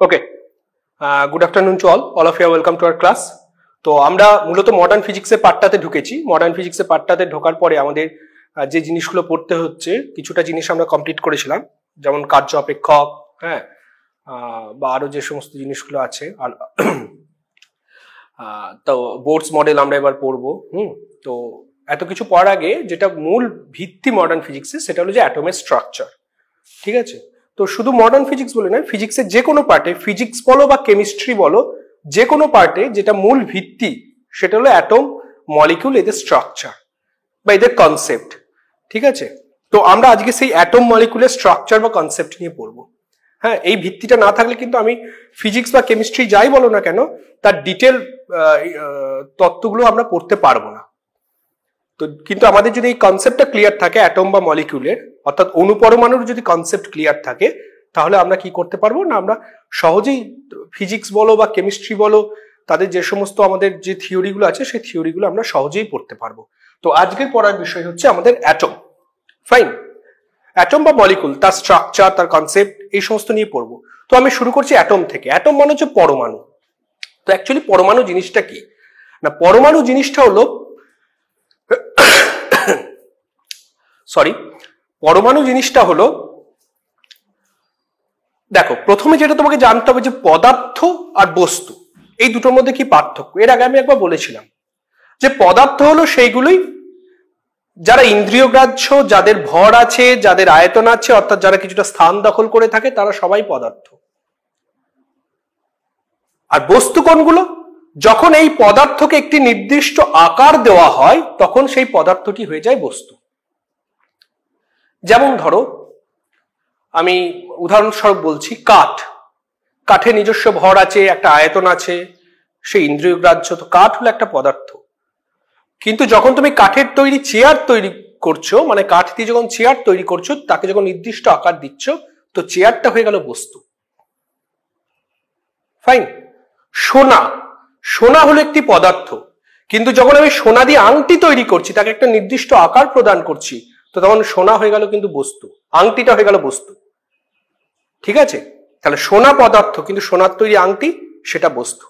Okay. Good afternoon to all of you are welcome to our class. তো আমরা মূলত modern ফিজিক্সের পার্টটাতে ঢুকেছি। মডার্ন ফিজিক্সের পার্টটাতে ঢোকার পরে আমাদের যে জিনিসগুলো পড়তে হচ্ছে কিছুটা জিনিস আমরা কমপ্লিট করেছিলাম, যেমন কার্য অপেক্ষক, হ্যাঁ, বা আরো যে সমস্ত জিনিসগুলো আছে। আর তো বোর্ডস মডেল আমরা এবার পড়বো। তো এত কিছু পড়ার আগে যেটা মূল ভিত্তি মডার্ন ফিজিক্সের, সেটা হলো যে অ্যাটমের স্ট্রাকচার। ঠিক আছে? তো শুধু মডার্ন ফিজিক্স বলে নয়, ফিজিক্সের যে কোনো পার্টে, ফিজিক্স বলো বা কেমিস্ট্রি বলো, যে কোনো পার্টে যেটা মূল ভিত্তি সেটা হলো অ্যাটম, মলিকিউল, এদের স্ট্রাকচার বা এদের কনসেপ্ট। ঠিক আছে? তো আমরা আজকে সেই অ্যাটম মলিকিউলের স্ট্রাকচার বা কনসেপ্ট নিয়ে পড়বো। হ্যাঁ, এই ভিত্তিটা না থাকলে কিন্তু আমি ফিজিক্স বা কেমিস্ট্রি যাই বলো না কেন, তার ডিটেল তত্ত্বগুলো আমরা পড়তে পারবো না। তো কিন্তু আমাদের যদি এই কনসেপ্টটা ক্লিয়ার থাকে অ্যাটম বা মলিকিউলের, অর্থাৎ অণুপরমাণুর যদি কনসেপ্ট ক্লিয়ার থাকে, তাহলে আমরা কি করতে পারবো না, আমরা সহজেই ফিজিক্স বলো বা কেমিস্ট্রি বলো, তাদের যে সমস্ত আমাদের যে থিওরিগুলো আছে সেই থিওরিগুলো আমরা সহজেই পড়তে পারবো। তো আজকের পড়ার বিষয় হচ্ছে আমাদের অ্যাটম। ফাইন, অ্যাটম বা মলিকুল, তার স্ট্রাকচার, তার কনসেপ্ট, এই সমস্ত নিয়ে পড়বো। তো আমি শুরু করছি অ্যাটম থেকে। অ্যাটম মানে হচ্ছে পরমাণু। তো অ্যাকচুয়ালি পরমাণু জিনিসটা কি না, পরমাণু জিনিসটা হলো পরমাণু জিনিসটা হলো, দেখো প্রথমে যেটা তোমাকে জানতে হবে যে পদার্থ আর বস্তু এই দুটোর মধ্যে কি পার্থক্য। এর আগে আমি একবার বলেছিলাম যে পদার্থ হলো সেইগুলোই যারা ইন্দ্রিয়গ্রাহ্য, যাদের ভর আছে, যাদের আয়তন আছে, অর্থাৎ যারা কিছুটা স্থান দখল করে থাকে, তারা সবাই পদার্থ। আর বস্তু কোনগুলো? যখন এই পদার্থকে একটি নির্দিষ্ট আকার দেওয়া হয় তখন সেই পদার্থটি হয়ে যায় বস্তু। যেমন ধরো, আমি উদাহরণস্বরূপ বলছি, কাঠ। কাঠের নিজস্ব ভর আছে, একটা আয়তন আছে, সেই ইন্দ্রিয়গ্রাহ্য। তো কাঠ হলো একটা পদার্থ। কিন্তু যখন তুমি কাঠের তৈরি চেয়ার তৈরি করছো, মানে কাঠ দিয়ে যখন চেয়ার তৈরি করছো, তাকে যখন নির্দিষ্ট আকার দিচ্ছ, তো চেয়ারটা হয়ে গেল বস্তু। ফাইন। সোনা, সোনা হলো একটি পদার্থ, কিন্তু যখন আমি সোনা দিয়ে আংটি তৈরি করছি, তাকে একটা নির্দিষ্ট আকার প্রদান করছি, তো তখন সোনা হয়ে গেল কিন্তু বস্তু, আংটিটা হয়ে গেল বস্তু। ঠিক আছে? তাহলে সোনা পদার্থ, কিন্তু সোনার তৈরি আংটি সেটা বস্তু।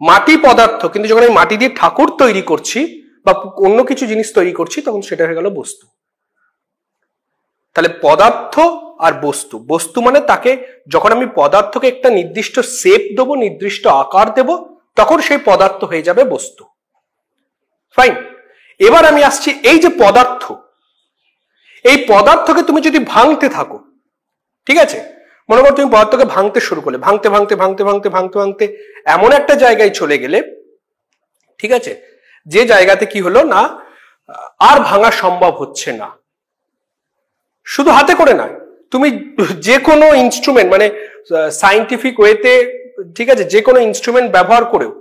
মাটি পদার্থ, কিন্তু যখন আমি মাটি দিয়ে ঠাকুর তৈরি করছি বা অন্য কিছু জিনিস তৈরি করছি, তখন সেটা হয়ে গেল বস্তু। তাহলে পদার্থ আর বস্তু, বস্তু মানে তাকে যখন আমি পদার্থকে একটা নির্দিষ্ট শেপ দেবো, নির্দিষ্ট আকার দেব, তখন সেই পদার্থ হয়ে যাবে বস্তু। ফাইন। এবার আমি আসছি এই যে পদার্থ, এই পদার্থকে তুমি যদি ভাঙতে থাকো, ঠিক আছে, মনে করো তুমি পদার্থকে ভাঙতে শুরু করলে, ভাঙতে ভাঙতে ভাঙতে ভাঙতে ভাঙতে ভাঙতে এমন একটা জায়গায় চলে গেলে, ঠিক আছে, যে জায়গাতে কি হলো না, আর ভাঙা সম্ভব হচ্ছে না। শুধু হাতে করে নয়, তুমি যে কোনো ইনস্ট্রুমেন্ট, মানে সায়েন্টিফিক ওয়েতে, ঠিক আছে, যে কোনো ইনস্ট্রুমেন্ট ব্যবহার করেও,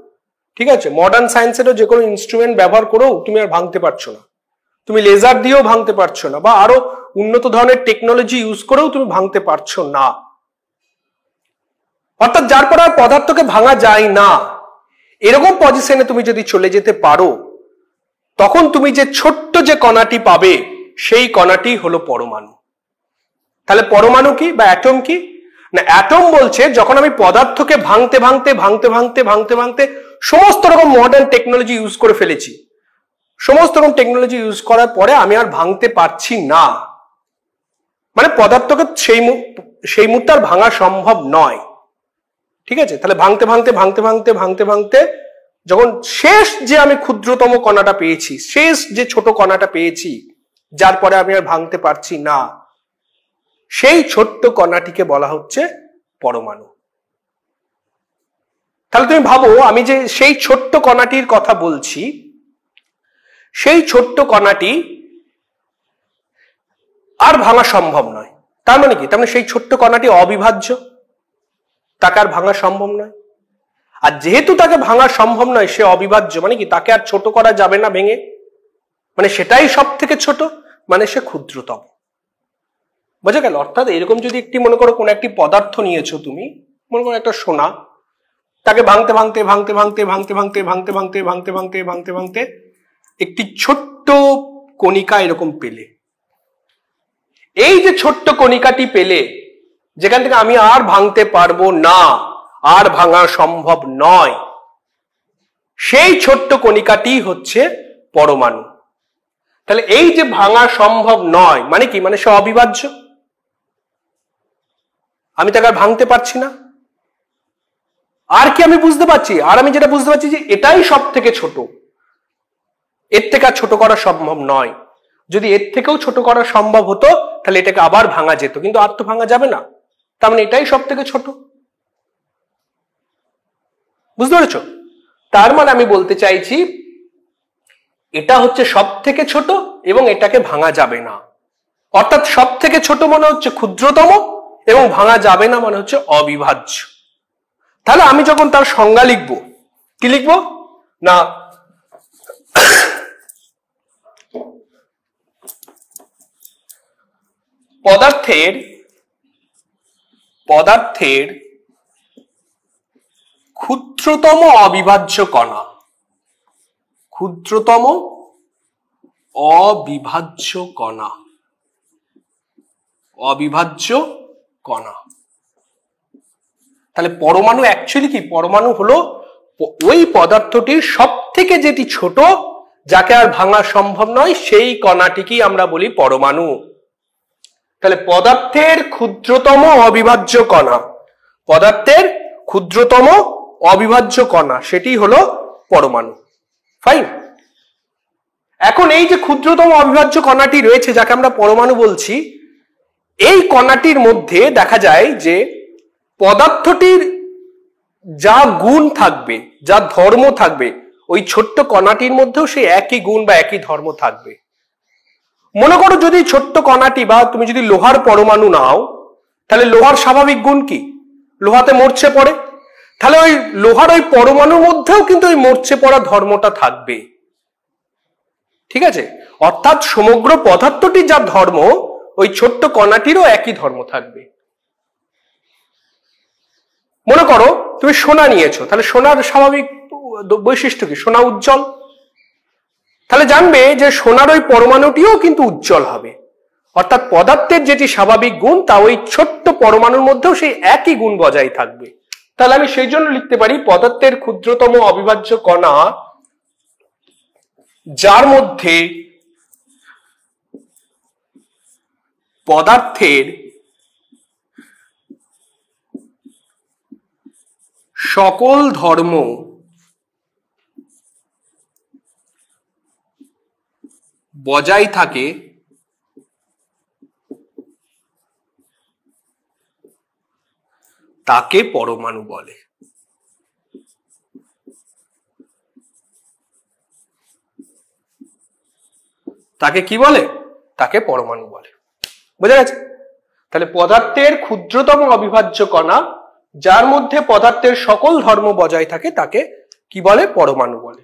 ঠিক আছে, মডার্ন সায়েন্সেরও যে কোনো ইনস্ট্রুমেন্ট ব্যবহার করেও তুমি আর ভাঙতে পারছো না। তুমি লেজার দিয়েও ভাঙতে পারছো না, বা আরো উন্নত ধরনের টেকনোলজি ইউজ করেও তুমি ভাঙতে পারছো না। অর্থাৎ যার পর আর পদার্থকে ভাঙা যায় না, এরকম পজিশনে তুমি যদি চলে যেতে পারো, তখন তুমি যে ছোট্ট যে কণাটি পাবে, সেই কণাটি হলো পরমাণু। তাহলে পরমাণু কি বা অ্যাটম কি না, অ্যাটম বলছে যখন আমি পদার্থকে ভাঙতে ভাঙতে ভাঙতে ভাঙতে ভাঙতে ভাঙতে সমস্ত রকম মডার্ন টেকনোলজি ইউজ করে ফেলেছি, সমস্ত রকম টেকনোলজি ইউজ করার পরে আমি আর ভাঙতে পারছি না, মানে পদার্থকে সেই মুহূর্তে আর ভাঙা সম্ভব নয়। ঠিক আছে? তাহলে ভাঙতে ভাঙতে ভাঙতে ভাঙতে ভাঙতে ভাঙতে যখন শেষ যে আমি ক্ষুদ্রতম কণাটা পেয়েছি, শেষ যে ছোট কণাটা পেয়েছি, যার পরে আমি আর ভাঙতে পারছি না, সেই ছোট্ট কণাটিকে বলা হচ্ছে পরমাণু। তাহলে তুমি ভাবো, আমি যে সেই ছোট্ট কণাটির কথা বলছি, সেই ছোট্ট কণাটি আর ভাঙা সম্ভব নয়। তার মানে কি? তার মানে সেই ছোট্ট কণাটি অবিভাজ্য, তাকে আর ভাঙা সম্ভব নয়। আর যেহেতু তাকে ভাঙা সম্ভব নয়, সে অবিভাজ্য, মানে কি তাকে আর ছোট করা যাবে না ভেঙে, মানে সেটাই সব থেকে ছোট, মানে সে ক্ষুদ্রতম। বোঝা গেল? অর্থাৎ এরকম যদি একটি, মনে করো কোন একটি পদার্থ নিয়েছো তুমি, মনে করো একটা সোনা, তাকে ভাঙতে ভাঙতে ভাঙতে ভাঙতে ভাঙতে ভাঙতে ভাঙতে ভাঙতে ভাঙতে ভাঙতে ভাঙতে ভাঙতে একটি ছোট্ট কণিকা এরকম পেলে। এই যে ছোট্ট কণিকাটি পেলে, যেখান থেকে আমি আর ভাঙতে পারবো না, আর ভাঙা সম্ভব নয়, সেই ছোট্ট কণিকাটি হচ্ছে পরমাণু। তাহলে এই যে ভাঙা সম্ভব নয় মানে কি, মানে সে অবিভাজ্য, আমি তাকে আর ভাঙতে পারছি না। আর কি আমি বুঝতে পারছি, আর আমি যেটা বুঝতে পারছি যে এটাই সব থেকে ছোট, এর থেকে আর ছোট করা সম্ভব নয়। যদি এর থেকেও ছোট করা সম্ভব হতো তাহলে এটাকে আবার ভাঙা যেত, কিন্তু আর তো ভাঙা যাবে না, তার মানে এটাই সব থেকে ছোট। বুঝতে পেরেছ? তার মানে আমি বলতে চাইছি এটা হচ্ছে সব থেকে ছোট এবং এটাকে ভাঙা যাবে না। অর্থাৎ সব থেকে ছোট মানে হচ্ছে ক্ষুদ্রতম এবং ভাঙা যাবে না মানে হচ্ছে অবিভাজ্য। তাহলে আমি যখন তার সংজ্ঞা লিখব, কি লিখব না, পদার্থের ক্ষুদ্রতম অবিভাজ্য কণা, ক্ষুদ্রতম অবিভাজ্য কণা, অবিভাজ্য কণা। তাহলে পরমাণু অ্যাকচুয়ালি কি, পরমাণু হলো ওই পদার্থটির সব থেকে যেটি ছোট, যাকে আর ভাঙা সম্ভব নয়, সেই কণাটিকেই আমরা বলি পরমাণু। তাহলে পদার্থের ক্ষুদ্রতম অবিভাজ্য কণা, পদার্থের ক্ষুদ্রতম অবিভাজ্য কণা, সেটি হলো পরমাণু। ফাইন। এখন এই যে ক্ষুদ্রতম অবিভাজ্য কণাটি রয়েছে যাকে আমরা পরমাণু বলছি, এই কণাটির মধ্যে দেখা যায় যে পদার্থটির যা গুণ থাকবে, যা ধর্ম থাকবে, ওই ছোট্ট কণাটির মধ্যেও সেই একই গুণ বা একই ধর্ম থাকবে। মনে করো যদি ছোট্ট কণাটি বা তুমি যদি লোহার পরমাণু নাও, তাহলে লোহার স্বাভাবিক গুণ কি, লোহাতে মরচে পড়ে, তাহলে ওই লোহার ওই পরমাণুর মধ্যেও কিন্তু ওই মরচে পড়া ধর্মটা থাকবে। ঠিক আছে? অর্থাৎ সমগ্র পদার্থটির যা ধর্ম, ওই ছোট্ট কণাটিরও একই ধর্ম থাকবে। মনে করো তুমি সোনা নিয়েছো, তাহলে সোনার স্বাভাবিক বৈশিষ্ট্য কি, সোনা উজ্জ্বল, তাহলে জানবে যে সোনার ওই পরমাণুটিও কিন্তু উজ্জ্বল হবে। অর্থাৎ পদার্থের যেটি স্বাভাবিক গুণ তা ওই ছোট্ট পরমাণুর মধ্যেও সেই একই গুণ বজায় থাকবে। তাহলে আমি সেই জন্য লিখতে পারি পদার্থের ক্ষুদ্রতম অবিভাজ্য কণা যার মধ্যে পদার্থের সকল ধর্ম বজায় থাকে তাকে পরমাণু বলে। তাকে কি বলে? তাকে পরমাণু বলে। বোঝা গেছে? তাহলে পদার্থের ক্ষুদ্রতম অবিভাজ্য কণা যার মধ্যে পদার্থের সকল ধর্ম বজায় থাকে তাকে কি বলে? পরমাণু বলে।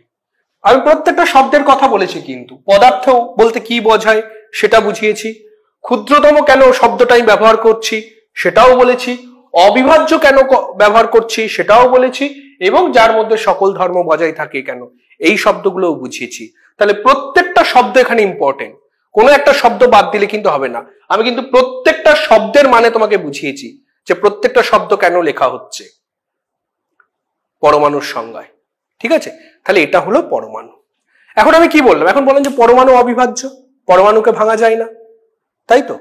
আমি প্রত্যেকটা শব্দের কথা বলেছি, কিন্তু পদার্থ বলতে কি বোঝায় সেটা বুঝিয়েছি, ক্ষুদ্রতম কেন শব্দটা আমি ব্যবহার করছি সেটাও বলেছি, অবিভাজ্য কেন ব্যবহার করছি সেটাও বলেছি, এবং যার মধ্যে সকল ধর্ম বজায় থাকে কেন, এই শব্দগুলোও বুঝিয়েছি। তাহলে প্রত্যেকটা শব্দ এখানে ইম্পর্টেন্ট, কোনো একটা শব্দ বাদ দিলে কিন্তু হবে না। আমি কিন্তু প্রত্যেকটা শব্দের মানে তোমাকে বুঝিয়েছি যে প্রত্যেকটা শব্দ কেন লেখা হচ্ছে পরমাণুর সংজ্ঞায়। ঠিক আছে? তাহলে এটা হলো পরমাণু। এখন আমি কি বললাম? এখন বললাম যে পরমাণু অবিভাজ্য, পরমাণুকে ভাঙা যায় না, তাই তো?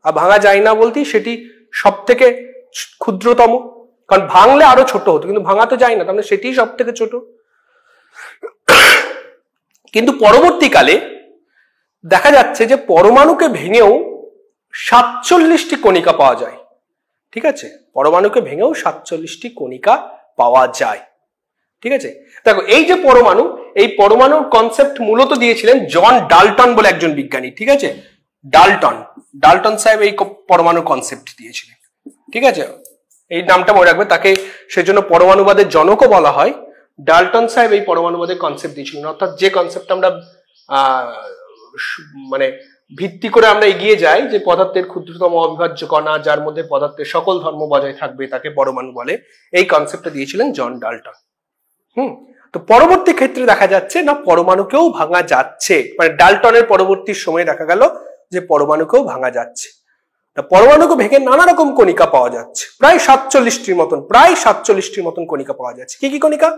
আর ভাঙা যায় না বলতেই সেটি সব থেকে ক্ষুদ্রতম, কারণ ভাঙলে আরো ছোট হতো, কিন্তু ভাঙা তো যায় না, তাহলে সেটি সব থেকে ছোট। কিন্তু পরবর্তীকালে দেখা যাচ্ছে যে পরমাণুকে ভেঙেও 47টি কণিকা পাওয়া যায়। ঠিক আছে? পরমাণুকে ভেঙেও 47টি কণিকা পাওয়া যায়। ঠিক আছে? দেখো এই যে পরমাণু, এই পরমাণুর কনসেপ্ট মূলত দিয়েছিলেন জন ডাল্টন বলে একজন বিজ্ঞানী। ঠিক আছে? ডাল্টন সাহেব এই পরমাণুর কনসেপ্ট দিয়েছিলেন। ঠিক আছে? এই নামটা মনে রাখবে, তাকে সেজন্য পরমাণুবাদের জনকও বলা হয়। ডাল্টন সাহেব এই পরমাণুবাদের কনসেপ্ট দিয়েছিলেন, অর্থাৎ যে কনসেপ্ট আমরা মানে ভিত্তি করে আমরা এগিয়ে যাই যে পদার্থের ক্ষুদ্রতম অবিভাজ্য কণা যার মধ্যে পদার্থের সকল ধর্ম বজায় থাকবে তাকে পরমাণু বলে, এই কনসেপ্টটা দিয়েছিলেন জন ডাল্টন। তো পরবর্তী ক্ষেত্রে দেখা যাচ্ছে না পরমাণুকেও ভাঙা যাচ্ছে, মানে ডাল্টনের পরবর্তী সময়ে দেখা গেল যে পরমাণুকেও ভাঙা যাচ্ছে। পরমাণুকে ভেঙে নানা রকম কণিকা পাওয়া যাচ্ছে, প্রায় 47টির মতন কণিকা পাওয়া যাচ্ছে। কি কি কণিকা?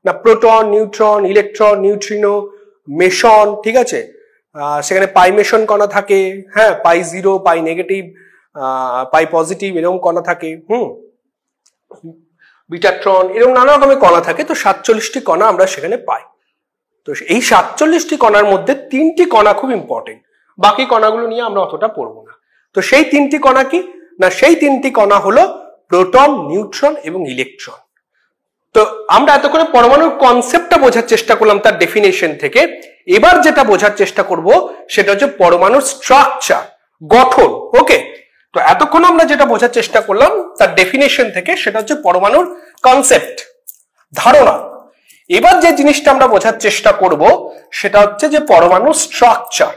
না proton, neutron, electron, neutrino, mason, ঠিক আছে, সেখানে পাই মেশন কণা থাকে, হ্যাঁ, পাই জিরো, পাই নেগেটিভ, পাই পজিটিভ, এরকম কণা থাকে, বিটাট্রন, এরকম নানা রকমের কণা থাকে। তো 47টি কণা আমরা সেখানে পাই। তো এই 47টি কণার মধ্যে 3টি কণা খুব ইম্পর্টেন্ট, বাকি কণাগুলো নিয়ে আমরা অতটা পড়বো না। তো সেই 3টি কণা কি? না সেই 3টি কণা হলো প্রোটন, নিউট্রন এবং ইলেকট্রন। তো আমরা এতক্ষণে পরমাণুর কনসেপ্টটা বোঝার চেষ্টা করলাম তার ডেফিনেশন থেকে। এবার যেটা বোঝার চেষ্টা করব সেটা হচ্ছে পরমাণুর স্ট্রাকচার, গঠন। ওকে, তো এতক্ষণ আমরা যেটা বোঝার চেষ্টা করলাম তার ডেফিনেশন থেকে, সেটা হচ্ছে পরমাণুর কনসেপ্ট, ধারণা। এবার যে জিনিসটা আমরা বোঝার চেষ্টা করব সেটা হচ্ছে যে পরমাণুর স্ট্রাকচার।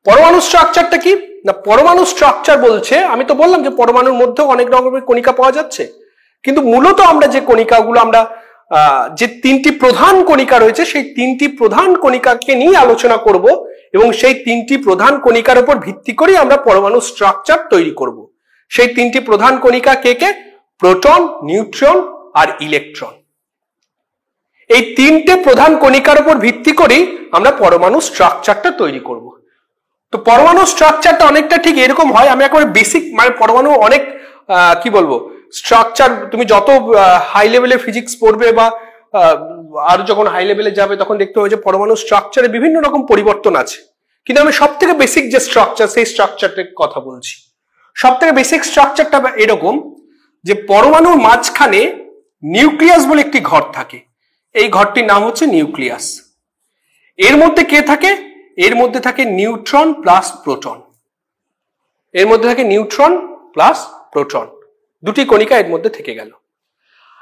পরমাণু স্ট্রাকচারটা কি? না পরমাণু স্ট্রাকচার বলছে, আমি তো বললাম যে পরমাণুর মধ্যেও অনেক রকমের কণিকা পাওয়া যাচ্ছে, কিন্তু মূলত আমরা যে কণিকাগুলো আমরা যে 3টি প্রধান কণিকা রয়েছে সেই 3টি প্রধান কণিকাকে নিয়ে আলোচনা করব, এবং সেই 3টি প্রধান কণিকার উপর ভিত্তি করে আমরা পরমাণু স্ট্রাকচার তৈরি করব। সেই 3টি প্রধান কণিকা কে কে? প্রোটন, নিউট্রন আর ইলেকট্রন। এই 3টে প্রধান কণিকার উপর ভিত্তি করেই আমরা পরমাণু স্ট্রাকচারটা তৈরি করব। তো পরমাণু স্ট্রাকচারটা অনেকটা ঠিক এরকম হয়। আমি একেবারে বেসিক, মানে পরমাণু অনেক কি বলবো স্ট্রাকচার, তুমি যত হাই লেভেলে ফিজিক্স পড়বে বা আর যখন হাই লেভেলে যাবে তখন দেখতে হবে যে পরমাণু স্ট্রাকচারে বিভিন্ন রকম পরিবর্তন আছে, কিন্তু আমি সব থেকে বেসিক যে স্ট্রাকচার সেই স্ট্রাকচারটার কথা বলছি। সব থেকে বেসিক স্ট্রাকচারটা এরকম যে পরমাণুর মাঝখানে নিউক্লিয়াস বলে একটি ঘর থাকে, এই ঘরটির নাম হচ্ছে নিউক্লিয়াস। এর মধ্যে কে থাকে? এর মধ্যে থাকে নিউট্রন প্লাস প্রোটন। এর মধ্যে থাকে নিউট্রন প্লাস প্রোটন, দুটি কণিকা এর মধ্যে থেকে গেল।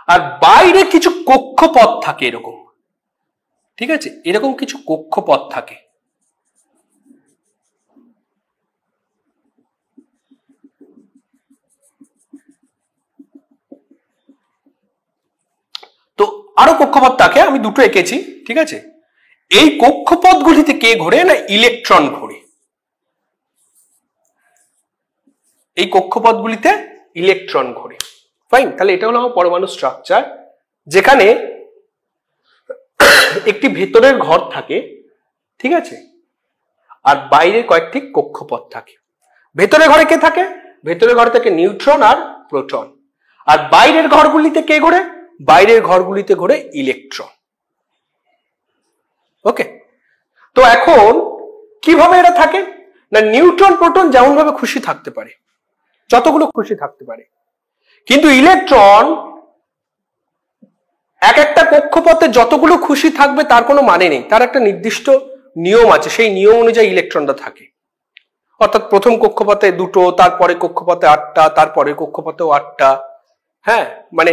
আর বাইরে কিছু কক্ষপথ থাকে এরকম, ঠিক আছে, এরকম কিছু কক্ষপথ থাকে। তো আরো কক্ষপথ থাকে, আমি দুটো এঁকেছি, ঠিক আছে। এই কক্ষপথগুলিতে কে ঘোরে? না ইলেকট্রন ঘোরে। এই কক্ষপথগুলিতে ইলেকট্রন ঘোরে। ফাইন, তাহলে এটা হলো আমার পরমাণু স্ট্রাকচার, যেখানে একটি ভেতরের ঘর থাকে, ঠিক আছে, আর বাইরে কয়েকটি কক্ষপথ থাকে। ভেতরের ঘরে কে থাকে? ভেতরের ঘরে থাকে নিউট্রন আর প্রোটন। আর বাইরের ঘরগুলিতে কে ঘোরে? বাইরের ঘরগুলিতে ঘোরে ইলেকট্রন। ওকে, তো এখন কিভাবে এরা থাকে? না নিউট্রন প্রোটন যেমন ভাবে খুশি থাকতে পারে, যতগুলো খুশি থাকতে পারে, কিন্তু ইলেকট্রন এক একটা কক্ষপথে যতগুলো খুশি থাকবে তার কোনো মানে নেই, তার একটা নির্দিষ্ট নিয়ম আছে, সেই নিয়ম অনুযায়ী ইলেকট্রনটা থাকে। অর্থাৎ প্রথম কক্ষপথে 2টো, তারপরে কক্ষপথে 8টা, তারপরে কক্ষপথেও 8টা, হ্যাঁ, মানে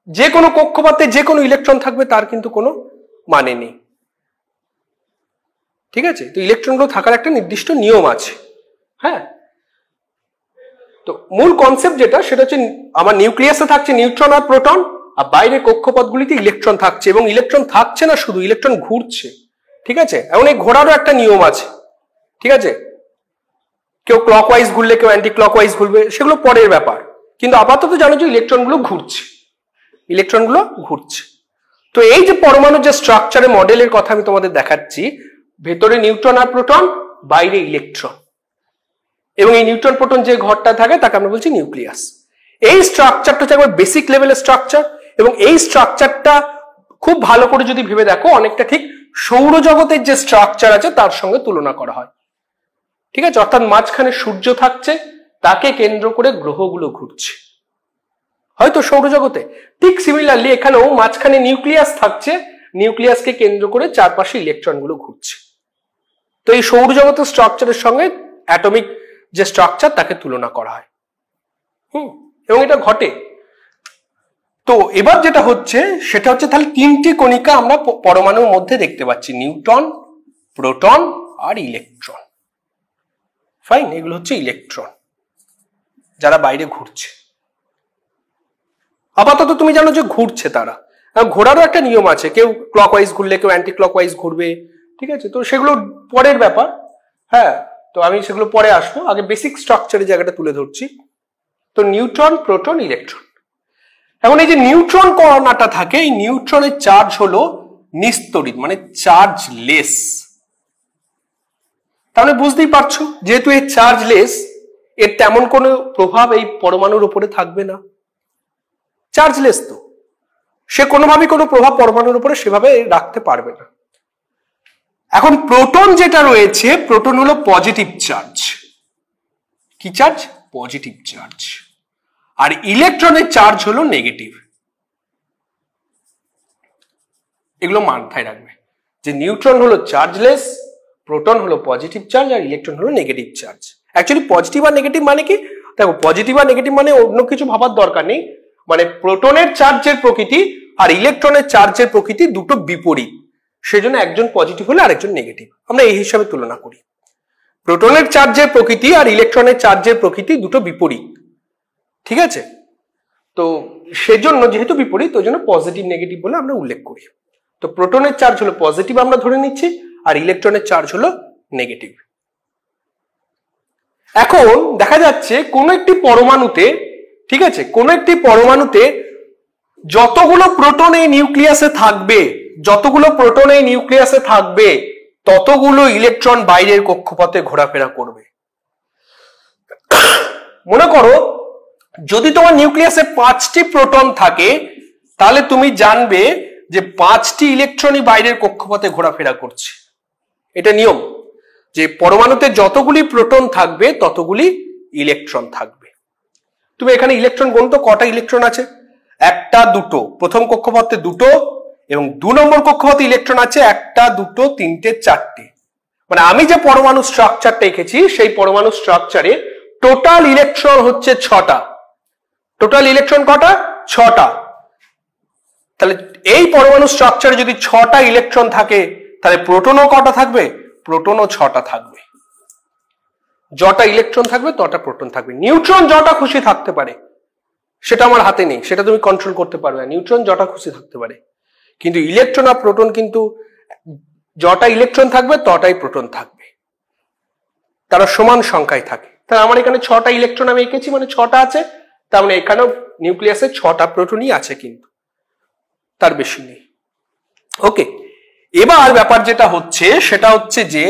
যে কোনো কক্ষপথে যে কোনো ইলেকট্রন থাকবে তার কিন্তু কোনো মানে নেই, ঠিক আছে। তো ইলেকট্রনগুলো থাকার একটা নির্দিষ্ট নিয়ম আছে, হ্যাঁ। তো মূল কনসেপ্ট যেটা, সেটা হচ্ছে আমার নিউক্লিয়াসে থাকছে নিউট্রন আর প্রোটন, আর বাইরে কক্ষপথগুলিতে ইলেকট্রন থাকছে, এবং ইলেকট্রন থাকছে না শুধু, ইলেকট্রন ঘুরছে, ঠিক আছে। এবং এই ঘোরারও একটা নিয়ম আছে, ঠিক আছে। কেউ ক্লকওয়াইজ ঘুরলে কেউ অ্যান্টি ক্লকওয়াইজ ঘুরবে, সেগুলো পরের ব্যাপার, কিন্তু আপাতত জানো যে ইলেকট্রনগুলো ঘুরছে, ইলেকট্রনগুলো ঘুরছে। তো এই যে পরমাণুর যে স্ট্রাকচারের মডেলের কথা আমি তোমাদের দেখাচ্ছি, ভেতরে নিউট্রন আর প্রোটন, বাইরে ইলেকট্রন, এবং এই নিউট্রন প্রোটন যে ঘরটা থাকে তাকে আমরা বলছি নিউক্লিয়াস। এই স্ট্রাকচারটা হচ্ছে একবার বেসিক লেভেলের স্ট্রাকচার, এবং এই স্ট্রাকচারটা খুব ভালো করে যদি ভেবে দেখো অনেকটা ঠিক সৌরজগতের যে স্ট্রাকচার আছে তার সঙ্গে তুলনা করা হয়, ঠিক আছে। অর্থাৎ মাঝখানে সূর্য থাকছে, তাকে কেন্দ্র করে গ্রহগুলো ঘুরছে, হয়তো সৌরজগতে ঠিক সিমিলারলি এখানেও মাঝখানে নিউক্লিয়াস থাকছে, নিউক্লিয়াসকে কেন্দ্র করে চারপাশে ইলেকট্রনগুলো ঘুরছে। তো এই সৌরজগতের স্ট্রাকচারের সঙ্গে অ্যাটমিক যে স্ট্রাকচার তাকে তুলনা করা হয়, এবং এটা ঘটে। তো এবার যেটা হচ্ছে সেটা হচ্ছে তাহলে 3টি কণিকা আমরা পরমাণুর মধ্যে দেখতে পাচ্ছি, নিউট্রন, প্রোটন আর ইলেকট্রন। ফাইন, এগুলো হচ্ছে ইলেকট্রন যারা বাইরে ঘুরছে। আপাতত তুমি জানো যে ঘুরছে তারা, ঘোরারও একটা নিয়ম আছে, কেউ ক্লকওয়াইজ ঘুরলে কেউ অ্যান্টি ক্লকওয়াইজ ঘুরবে, ঠিক আছে। তো সেগুলো পরের ব্যাপার, হ্যাঁ। তো তো আমি সেগুলো পরে আসবো, আগে বেসিক স্ট্রাকচারের জায়গাটা তুলে ধরছি। তো নিউট্রন, প্রোটন, ইলেকট্রন। এখন এই যে নিউট্রন কণাটা থাকে, এই নিউট্রনের চার্জ হলো নিস্তড়িত, মানে চার্জলেস। তাহলে বুঝতেই পারছো, যেহেতু এই চার্জলেস, এর তেমন কোনো প্রভাব এই পরমাণুর উপরে থাকবে না। চার্জলেস তো, সে কোনোভাবেই কোনো প্রভাব পরমাণুর উপরে সেভাবে রাখতে পারবে না। এখন প্রোটন যেটা রয়েছে, প্রোটন হলো পজিটিভ চার্জ। কি চার্জ? Positive charge. আর ইলেকট্রনের চার্জ হলো নেগেটিভ। এগুলো মাথায় রাখবে যে নিউট্রন হলো চার্জলেস, প্রোটন হলো পজিটিভ চার্জ, আর ইলেকট্রন হলো নেগেটিভ চার্জ। অ্যাকচুয়ালি পজিটিভ আর নেগেটিভ মানে কি? দেখো, পজিটিভ আর নেগেটিভ মানে অন্য কিছু ভাবার দরকার নেই। মানে প্রোটনের চার্জের প্রকৃতি আর ইলেকট্রনের চার্জের প্রকৃতি দুটো বিপরীত, সেজন্য একজন পজিটিভ হলে আরেকজন নেগেটিভ। আমরা এই হিসাবে তুলনা করি। প্রোটনের চার্জের প্রকৃতি আর ইলেকট্রনের চার্জের প্রকৃতি দুটো বিপরীত, ঠিক আছে? তো সেজন্য যেহেতু বিপরীত, ওই জন্য পজিটিভ নেগেটিভ বলে আমরা উল্লেখ করি। তো প্রোটনের চার্জ হলো পজিটিভ আমরা ধরে নিচ্ছি, আর ইলেকট্রনের চার্জ হলো নেগেটিভ। এখন দেখা যাচ্ছে কোন একটি পরমাণুতে, ঠিক আছে, কোন একটি পরমাণুতে যতগুলো প্রোটন এই নিউক্লিয়াসে থাকবে, যতগুলো প্রোটন এই নিউক্লিয়াসে থাকবে, ততগুলো ইলেকট্রন বাইরের কক্ষপথে ঘোরাফেরা করবে। মনে করো, যদি তোমার নিউক্লিয়াসে 5টি প্রোটন থাকে, তাহলে তুমি জানবে যে 5টি ইলেকট্রনই বাইরের কক্ষপথে ঘোরাফেরা করছে। এটা নিয়ম যে পরমাণুতে যতগুলি প্রোটন থাকবে ততগুলি ইলেকট্রন থাকবে। তুমি এখানে ইলেকট্রন গণিত, কটা ইলেকট্রন আছে? 1টা 2টো, প্রথম কক্ষপথে 2টো, এবং 2 নম্বর কক্ষপথে ইলেকট্রন আছে 1টা 2টো 3টে 4টে। মানে আমি যে পরমাণু স্ট্রাকচারটা এঁকেছি, সেই পরমাণু স্ট্রাকচারে টোটাল ইলেকট্রন হচ্ছে 6টা। টোটাল ইলেকট্রন কটা? 6টা। তাহলে এই পরমাণু স্ট্রাকচারে যদি 6টা ইলেকট্রন থাকে, তাহলে প্রোটনও কটা থাকবে? প্রোটনও 6টা থাকবে। যটা ইলেকট্রন থাকবে তটা প্রোটন থাকবে। নিউট্রন যটা খুশি থাকতে পারে, সেটা আমার হাতে নেই, সেটা তুমি কন্ট্রোল করতে পারবে না। নিউট্রন যটা খুশি থাকতে পারে, কিন্তু ইলেকট্রন আর প্রোটন কিন্তু যটা ইলেকট্রন থাকবে তটাই প্রোটন থাকবে, তারা সমান সংখ্যায় থাকে। তাহলে আমার এখানে 6টা ইলেকট্রন আমি এঁকেছি, মানে 6টা আছে, তার মানে এখানেও নিউক্লিয়াসে 6টা প্রোটনই আছে, কিন্তু তার বেশি নেই। ওকে, এবার ব্যাপার যেটা হচ্ছে সেটা হচ্ছে যে,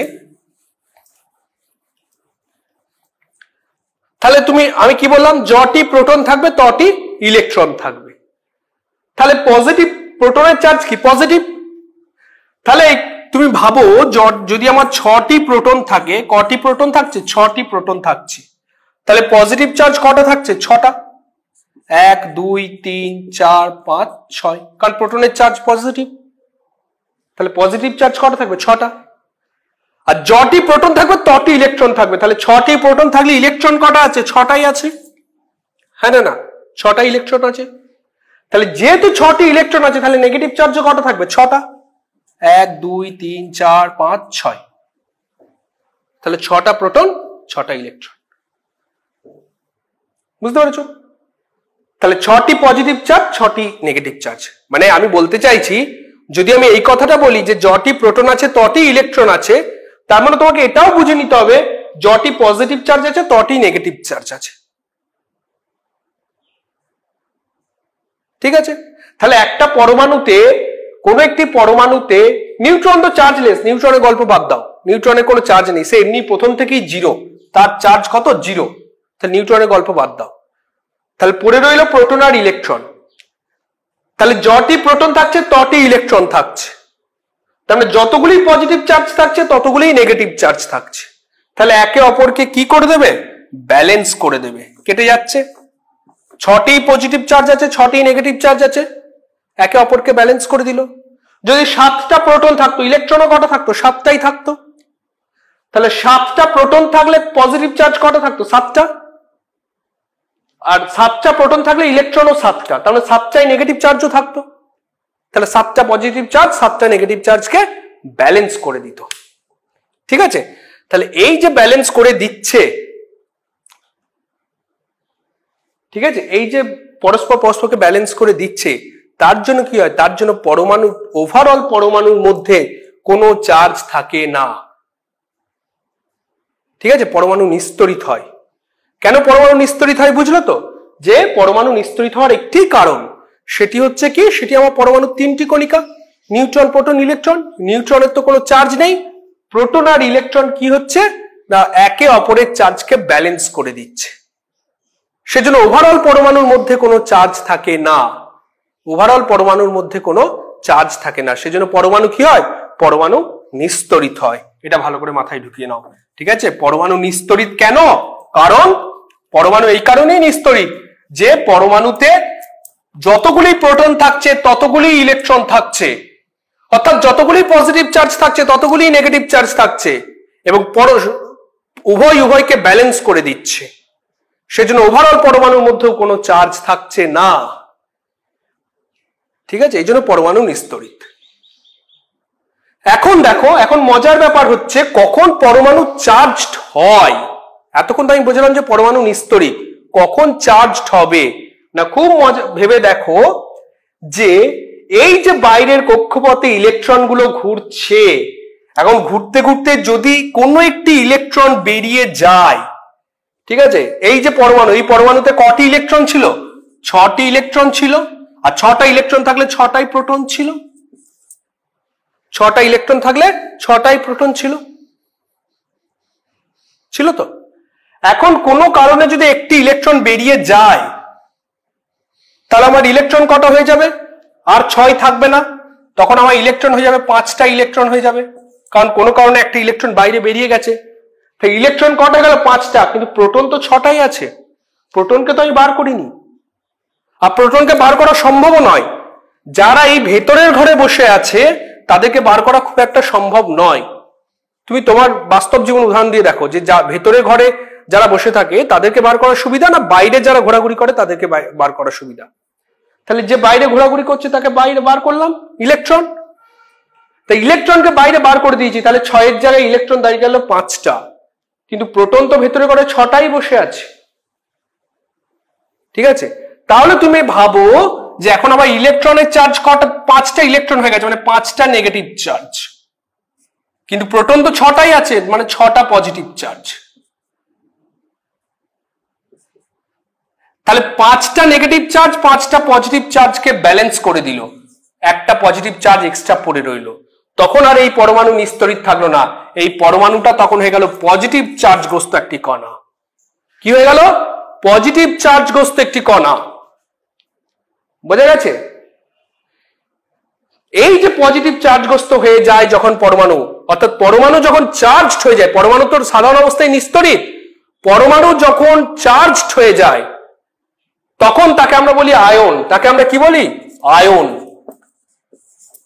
তাহলে আমি কি বললাম? যটি প্রোটন থাকবে তটি ইলেকট্রন থাকবে। তাহলে পজিটিভ, প্রোটনের চার্জ কি? পজিটিভ। তাহলে তুমি ভাবো, যদি আমার 6টি প্রোটন থাকে, কটি প্রোটন থাকছে? 6টি প্রোটন থাকছে। তাহলে পজিটিভ চার্জ কটা থাকছে? 6টা। 1 2 3 4 5 6, কারণ প্রোটনের চার্জ পজিটিভ। তাহলে পজিটিভ চার্জ কটা থাকবে? 6টা। আর যটি প্রোটন থাকবে তটি ইলেকট্রন থাকবে। তাহলে 6টি প্রোটন থাকলে ইলেকট্রন কটা আছে? 6টাই আছে, হ্যাঁ না? 6টা ইলেকট্রন আছে। তাহলে যেহেতু 6টি ইলেকট্রন আছে, তাহলে নেগেটিভ চার্জও কটা থাকবে? 6টা। 1 2 3 4 5 6। তাহলে 6টা প্রোটন 6টা ইলেকট্রন। বুঝতে পেরেছো? তাহলে 6টি পজিটিভ চার্জ, 6টি নেগেটিভ চার্জ। মানে আমি বলতে চাইছি, যদি আমি এই কথাটা বলি যে যটি প্রোটন আছে তটি ইলেকট্রন আছে, তার মানে তোমাকে এটাও বুঝে নিতে হবে যটি পজিটিভ চার্জ আছে তটি নেগেটিভ চার্জ আছে। ঠিক আছে? তাহলে একটা পরমাণুতে, কোন একটি পরমাণুতে, নিউট্রন তো চার্জলেস, নিউট্রনের গল্প বাদ দাও, নিউট্রনের কোনো চার্জ নেই, সে এমনি প্রথম থেকেই 0, তার চার্জ কত? 0। তাহলে নিউট্রনের গল্প বাদ দাও। তাহলে পড়ে রইল প্রোটন আর ইলেকট্রন। তাহলে যটি প্রোটন থাকছে তটি ইলেকট্রন থাকছে, তার মানে যতগুলি পজিটিভ চার্জ থাকছে ততগুলি নেগেটিভ চার্জ থাকছে। তাহলে একে অপরকে কি করে দেবে? ব্যালেন্স করে দেবে। কেটে যাচ্ছে, 6টি পজিটিভ চার্জ আছে, 6টি নেগেটিভ চার্জ আছে, একে অপরকে ব্যালেন্স করে দিল। যদি 7টা প্রোটন থাকতো, ইলেকট্রনও কটা থাকতো? 7টাই থাকতো। তাহলে 7টা প্রোটন থাকলে পজিটিভ চার্জ কটা থাকতো? 7টা। আর 7টা প্রোটন থাকলে ইলেকট্রনও 7টা, তাহলে 7টাই নেগেটিভ চার্জও থাকতো। তাহলে 7টা পজিটিভ চার্জ 7টা নেগেটিভ চার্জকে ব্যালেন্স করে দিত। ঠিক আছে? তাহলে এই যে ব্যালেন্স করে দিচ্ছে, ঠিক আছে, এই যে পরস্পরকে ব্যালেন্স করে দিচ্ছে, তার জন্য কি হয়? তার জন্য পরমাণু, ওভারঅল পরমাণুর মধ্যে কোনো চার্জ থাকে না। ঠিক আছে, পরমাণু নিস্তড়িত হয়। কেন পরমাণু নিস্তড়িত হয় বুঝলো তো? যে পরমাণু নিস্তড়িত হওয়ার একটি কারণ, সেটি হচ্ছে কি, সেটি আমার পরমাণুর তিনটি কণিকা, নিউট্রন, প্রোটন, ইলেকট্রন। নিউট্রনের তো কোনো চার্জ নেই, প্রোটন আর ইলেকট্রন কি হচ্ছে না একে অপরের চার্জকে ব্যালেন্স করে দিচ্ছে। সেজন্য ওভারঅল পরমাণুর মধ্যে কোনো চার্জ থাকে না, ওভারঅল পরমাণুর মধ্যে কোনো চার্জ থাকে না। সেজন্য পরমাণু কি হয়? পরমাণু নিস্তড়িত হয়। এটা ভালো করে মাথায় ঢুকিয়ে নাও, ঠিক আছে? পরমাণু নিস্তড়িত কেন? কারণ পরমাণু এই কারণেই নিস্তড়িত যে পরমাণুতে যতগুলি প্রোটন থাকছে ততগুলি ইলেকট্রন থাকছে, অর্থাৎ যতগুলি পজিটিভ চার্জ থাকছে ততগুলি নেগেটিভ চার্জ থাকছে, এবং উভয়কে ব্যালেন্স করে দিচ্ছে। সেজন্য ওভারঅল পরমাণুর মধ্যেও কোনো চার্জ থাকছে না, ঠিক আছে? এই জন্য পরমাণু নিস্তড়িত। এখন দেখো, এখন মজার ব্যাপার হচ্ছে কখন পরমাণু চার্জড হয়। এতক্ষণ তো আমি বুঝলাম যে পরমাণু নিস্তড়িত, কখন চার্জড হবে না খুব মজা ভেবে দেখো যে এই যে বাইরের কক্ষপথে ইলেকট্রন গুলো ঘুরছে, এখন ঘুরতে ঘুরতে যদি কোনো একটি ইলেকট্রন বেরিয়ে যায়, ঠিক আছে, এই যে পরমাণু, এই পরমাণুতে কটি ইলেকট্রন ছিল? 6টি ইলেকট্রন ছিল। আর 6টা ইলেকট্রন থাকলে 6টাই প্রোটন ছিল, 6টা ইলেকট্রন থাকলে 6টাই প্রোটন ছিল, ছিল তো? এখন কোনো কারণে যদি একটি ইলেকট্রন বেরিয়ে যায়, তাহলে আমার ইলেকট্রন কটা হয়ে যাবে? আর 6 থাকবে না, তখন আমার ইলেকট্রন হয়ে যাবে 5টা ইলেকট্রন হয়ে যাবে, কারণ কোনো কারণে একটা ইলেকট্রন বাইরে বেরিয়ে গেছে। তো ইলেকট্রন কটা গেল? 5টা, কিন্তু প্রোটন তো 6টাই আছে। প্রোটনকে তো আমি বার করিনি, আর প্রোটনকে বার করা সম্ভব নয়। যারা এই ভেতরের ঘরে বসে আছে তাদেরকে বার করা খুব একটা সম্ভব নয়। তুমি তোমার বাস্তব জীবন উদাহরণ দিয়ে দেখো যে ভেতরের ঘরে যারা বসে থাকে তাদেরকে বার করা সুবিধা না বাইরে যারা ঘোরাঘুরি করে তাদেরকে বার করা সুবিধা? তাহলে যে বাইরে ঘোরাঘুরি করছে তাকে বাইরে বার করলাম, ইলেকট্রন। তাই ইলেকট্রনকে বাইরে বার করে দিয়েছি, তাহলে 6 এর জায়গায় ইলেকট্রন দাঁড়িয়ে গেল 5টা, কিন্তু প্রোটন তো ভেতরে ঘরে 6টাই বসে আছে, ঠিক আছে? তাহলে তুমি ভাবো যে এখন আবার ইলেকট্রনের চার্জ কটা? 5টা ইলেকট্রন হয়ে গেছে, মানে 5টা নেগেটিভ চার্জ, কিন্তু প্রোটন তো 6টাই আছে, মানে 6টা পজিটিভ চার্জ। তাহলে 5টা নেগেটিভ চার্জ 5টা পজিটিভ চার্জকে ব্যালেন্স করে দিল, একটা পজিটিভ চার্জ এক্সট্রা পড়ে রইল। তখন আর এই পরমাণু নিস্তড়িত থাকলো না, এই পরমাণুটা তখন হয়ে গেল পজিটিভ চার্জগ্রস্ত একটি কণা। কি হয়ে গেল? পজিটিভ চার্জগ্রস্ত একটি কণা। বোঝা গেছে? এই যে পজিটিভ চার্জগ্রস্ত হয়ে যায় যখন পরমাণু, অর্থাৎ পরমাণু যখন চার্জড হয়ে যায়, পরমাণু তো সাধারণ অবস্থায় নিস্তড়িত, পরমাণু যখন চার্জড হয়ে যায় তখন তাকে আমরা বলি আয়ন। তাকে আমরা কি বলি? আয়ন।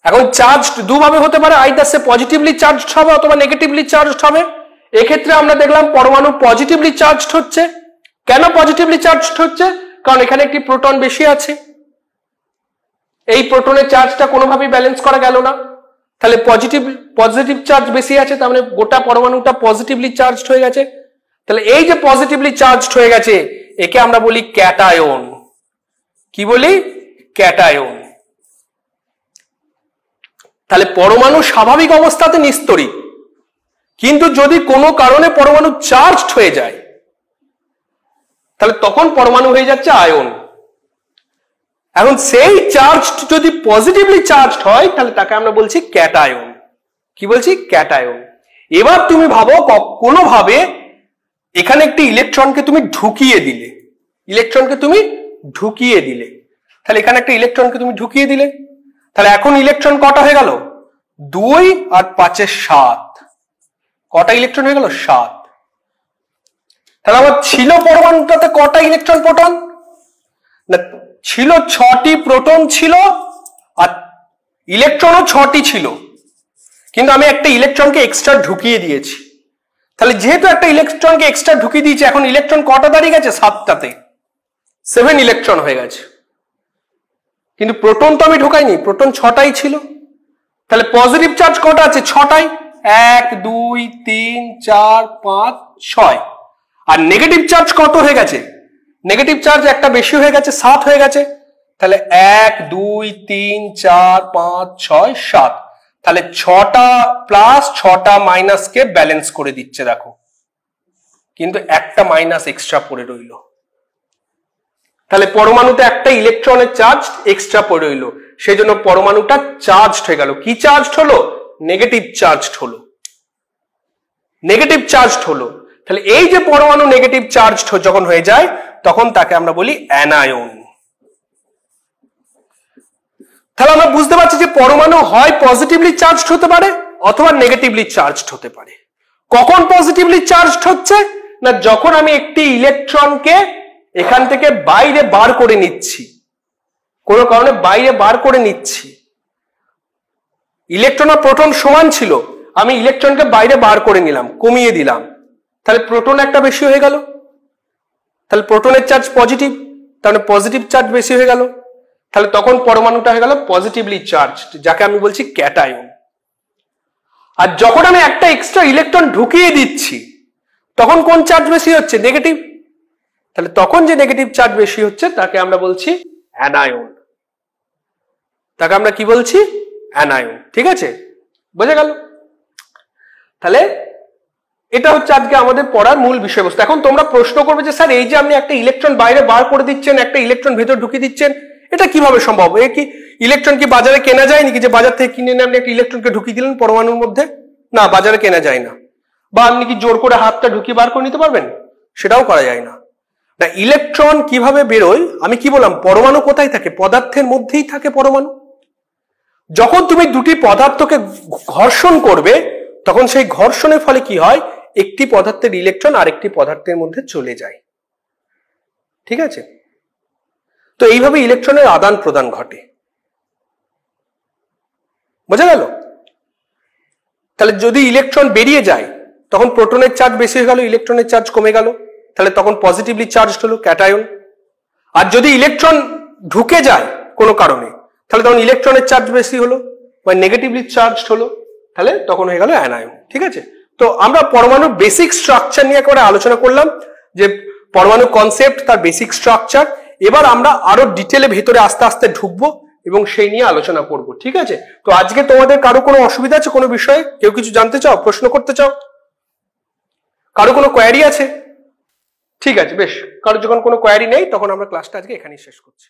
এখন চার্জ দুভাবে হতে পারে, আইদার সে পজিটিভলি চার্জড হবে অথবা নেগেটিভলি চার্জড হবে। এক্ষেত্রে আমরা দেখলাম পরমাণু পজিটিভলি চার্জড হচ্ছে। কেন পজিটিভলি চার্জড হচ্ছে? কারণ এখানে একটি প্রোটন বেশি আছে, এই প্রোটনের চার্জটা কোনোভাবেই ব্যালেন্স করা গেল না, তাহলে পজিটিভ চার্জ বেশি আছে, তার মানে গোটা পরমাণুটা পজিটিভলি চার্জড হয়ে গেছে। তাহলে এই যে পজিটিভলি চার্জড হয়ে গেছে একে আমরা বলি ক্যাটায়ন। কি বলি? ক্যাটায়ন। তাহলে পরমাণু স্বাভাবিক অবস্থাতে নিস্তড়িত, কিন্তু যদি কোনো কারণে পরমাণু চার্জড হয়ে যায় তাহলে তখন পরমাণু হয়ে যাচ্ছে আয়ন। এখন সেই চার্জ যদি পজিটিভলি চার্জড হয় তাহলে তাকে আমরা বলছি ক্যাটায়ন। কি বলছি? ক্যাটায়ন। এবার তুমি ভাবো কোনোভাবে এখানে একটি ইলেকট্রনকে তুমি ঢুকিয়ে দিলে, তাহলে এখানে একটা ইলেকট্রনকে তুমি ঢুকিয়ে দিলে, তাহলে এখন ইলেকট্রন কটা হয়ে গেল? 2 আর 5 এর 7। কটা ইলেকট্রন হয়ে গেল? 7। তাহলে আমার ছিল পরমাণুটাতে কটা ইলেকট্রন প্রোটন? না, ছিল 6টি প্রোটন ছিল, আর ইলেকট্রনও 6টি ছিল, কিন্তু আমি একটা ইলেকট্রনকে এক্সট্রা ঢুকিয়ে দিয়েছি। তাহলে যেহেতু একটা ইলেকট্রনকে এক্সট্রা ঢুকিয়ে দিয়েছি, এখন ইলেকট্রন কটা দাঁড়িয়ে গেছে? 7টাতে, 7 ইলেকট্রন হয়ে গেছে। কিন্তু প্রোটন তো আমি ঢোকাইনি, প্রোটন 6টাই ছিল। তাহলে পজিটিভ চার্জ কটা আছে? 6টাই, 1 2 3 4 5 6। আর নেগেটিভ চার্জ কত হয়ে গেছে? নেগেটিভ চার্জ একটা বেশি হয়ে গেছে, 7 হয়ে গেছে। তাহলে 1 2 3 4 5 6 7। তাহলে 6টা প্লাস 6টা মাইনাস কে ব্যালেন্স করে দিচ্ছে। দেখো কিন্তু একটা মাইনাস এক্সট্রা পড়ে রইল। তাহলে পরমাণুতে একটা ইলেকট্রনের চার্জ এক্সট্রা পড়ে রইল, সেই জন্য পরমাণুটা চার্জ হয়ে গেল। কি চার্জ হলো? নেগেটিভ চার্জ হলো, নেগেটিভ চার্জ হলো। তাহলে এই যে পরমাণু নেগেটিভ চার্জ যখন হয়ে যায় তখন তাকে আমরা বলি অ্যানায়ন। তাহলে আমরা বুঝতে পারছি যে পরমাণু হয় পজিটিভলি চার্জড হতে পারে অথবা নেগেটিভলি চার্জড হতে পারে। কখন পজিটিভলি চার্জড হচ্ছে? না যখন আমি একটি ইলেকট্রনকে এখান থেকে বাইরে বার করে নিচ্ছি, কোনো কারণে বাইরে বার করে নিচ্ছি। ইলেকট্রন আর প্রোটন সমান ছিল, আমি ইলেকট্রনকে বাইরে বার করে নিলাম, কমিয়ে দিলাম, তাহলে প্রোটন একটা বেশি হয়ে গেল, তাহলে প্রোটনের চার্জ পজিটিভ, তাহলে পজিটিভ চার্জ বেশি হয়ে গেল, তাহলে তখন পরমাণুটা হয়ে গেল পজিটিভলি চার্জ, যাকে আমি বলছি ক্যাটায়ন। আর যখন আমি একটা এক্সট্রা ইলেকট্রন ঢুকিয়ে দিচ্ছি তখন কোন চার্জ বেশি হচ্ছে? নেগেটিভ। তাহলে তখন যে নেগেটিভ চার্জ বেশি হচ্ছে তাকে আমরা বলছি অ্যানায়ন, তাকে আমরা কি বলছি? অ্যানায়ন। ঠিক আছে, বোঝা গেল? তাহলে এটা হচ্ছে আজকে আমাদের পড়ার মূল বিষয়বস্তু। এখন তোমরা প্রশ্ন করবে যে স্যার এই যে আপনি একটা ইলেকট্রন বাইরে বার করে দিচ্ছেন, একটা ইলেকট্রন ভেতর ঢুকিয়ে দিচ্ছেন, এটা কিভাবে সম্ভব? এ কি ইলেকট্রন কি বাজারে কেনা যায় নাকি যে বাজার থেকে কিনে এনে আপনি একটা ইলেকট্রনকে ঢুকিয়ে দিলেন পরমাণুর মধ্যে? না, বাজারে কেনা যায় না। বা আপনি কি জোর করে হাতটা ঢুকিয়ে বার করে নিতে পারবেন? সেটাও করা যায় না। না, ইলেকট্রন কিভাবে বেরোয়? আমি কি বললাম, পরমাণু কোথায় থাকে? পদার্থের মধ্যেই থাকে পরমাণু। যখন তুমি দুটি পদার্থকে ঘর্ষণ করবে তখন সেই ঘর্ষণের ফলে কি হয়? একটি পদার্থের ইলেকট্রন আরেকটি পদার্থের মধ্যে চলে যায়। ঠিক আছে, তো এইভাবে ইলেকট্রনের আদান প্রদান ঘটে। বোঝা গেল? তাহলে যদি ইলেকট্রন বেরিয়ে যায় তখন প্রোটনের চার্জ বেশি হয়ে গেল, ইলেকট্রনের চার্জ কমে গেল, তাহলে তখন পজিটিভলি চার্জ হলো ক্যাটায়ন। আর যদি ইলেকট্রন ঢুকে যায় কোনো কারণে তাহলে তখন ইলেকট্রনের চার্জ বেশি হলো বা নেগেটিভলি চার্জ হলো, তাহলে তখন হয়ে গেল অ্যানায়ন। ঠিক আছে, তো আমরা পরমাণুর বেসিক স্ট্রাকচার নিয়ে করে আলোচনা করলাম, যে পরমাণু কনসেপ্ট, তার বেসিক স্ট্রাকচার। এবার আমরা আরো ডিটেলে ভেতরে আস্তে আস্তে ঢুকবো এবং সেই নিয়ে আলোচনা করব। ঠিক আছে, তো আজকে তোমাদের কারো কোনো অসুবিধা আছে কোনো বিষয়ে? কেউ কিছু জানতে চাও, প্রশ্ন করতে চাও? কারো কোনো কোয়ারি আছে? ঠিক আছে, বেশ। কারো যখন কোনো কোয়ারি নেই তখন আমরা ক্লাসটা আজকে এখানেই শেষ করছি।